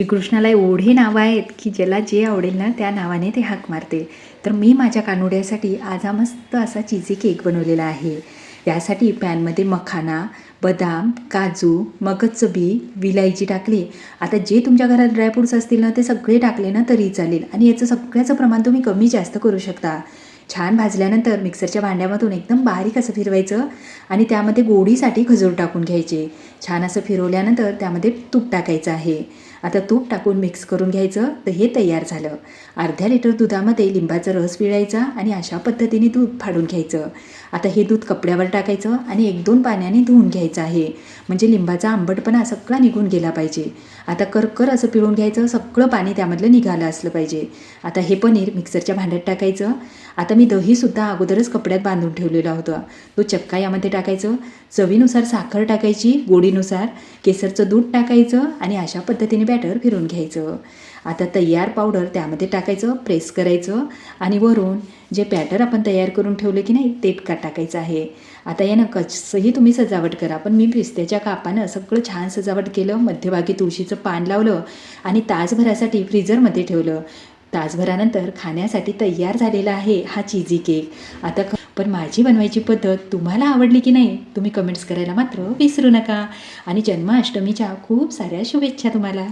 श्रीकृष्णाला एवढी नावं आहेत की ज्याला जे आवडेल ना त्या नावाने ते हाक मारते. तर मी माझ्या कानुड्यासाठी आज हा मस्त असा चीजी केक बनवलेला आहे. यासाठी पॅनमध्ये मखाना, बदाम, काजू, मगजचं बी, विलायची टाकली. आता जे तुमच्या घरात ड्रायफ्रूट्स असतील ना ते सगळे टाकले ना तरी चालेल आणि याचं सगळ्याचं प्रमाण तुम्ही कमी जास्त करू शकता. छान भाजल्यानंतर मिक्सरच्या भांड्यामधून एकदम बारीक असं फिरवायचं आणि त्यामध्ये गोडीसाठी खजूर टाकून घ्यायचे. छान असं फिरवल्यानंतर त्यामध्ये तूप टाकायचं आहे. आता तूप टाकून मिक्स करून घ्यायचं. तर हे तयार झालं. अर्ध्या लिटर दुधामध्ये लिंबाचा रस पिळायचा आणि अशा पद्धतीने दूध फाडून घ्यायचं. आता हे दूध कपड्यावर टाकायचं आणि 1-2 पाण्याने धुवून घ्यायचं आहे. म्हणजे लिंबाचा आंबटपणा सगळा निघून गेला पाहिजे. आता करकर असं पिळून घ्यायचं. सगळं पाणी त्यामधलं निघालं असलं पाहिजे. आता हे पनीर मिक्सरच्या भांड्यात टाकायचं. आता मी दहीसुद्धा अगोदरच कपड्यात बांधून ठेवलेला होता. तो चक्का यामध्ये टाकायचं. चवीनुसार साखर टाकायची, गोडीनुसार केसरचं दूध टाकायचं आणि अशा पद्धतीने बॅटर फिरून घ्यायचं. आता तयार पावडर त्यामध्ये टाकायचं, प्रेस करायचं आणि वरून जे बॅटर आपण तयार करून ठेवलं की नाही ते टाकायचं आहे. आता यानं कसंही तुम्ही सजावट करा, पण मी पिस्त्याच्या कापानं सगळं छान सजावट केलं. मध्यभागी तुळशीचं पान लावलं आणि तासभरासाठी फ्रीजरमध्ये ठेवलं. तासभरानंतर खाण्यासाठी तयार झालेला आहे हा चीजी केक. आता पण माझी बनवायची पद्धत तुम्हाला आवडली की नाही तुम्ही कमेंट्स करायला मात्र विसरू नका. आणि जन्माष्टमीच्या खूप साऱ्या शुभेच्छा तुम्हाला.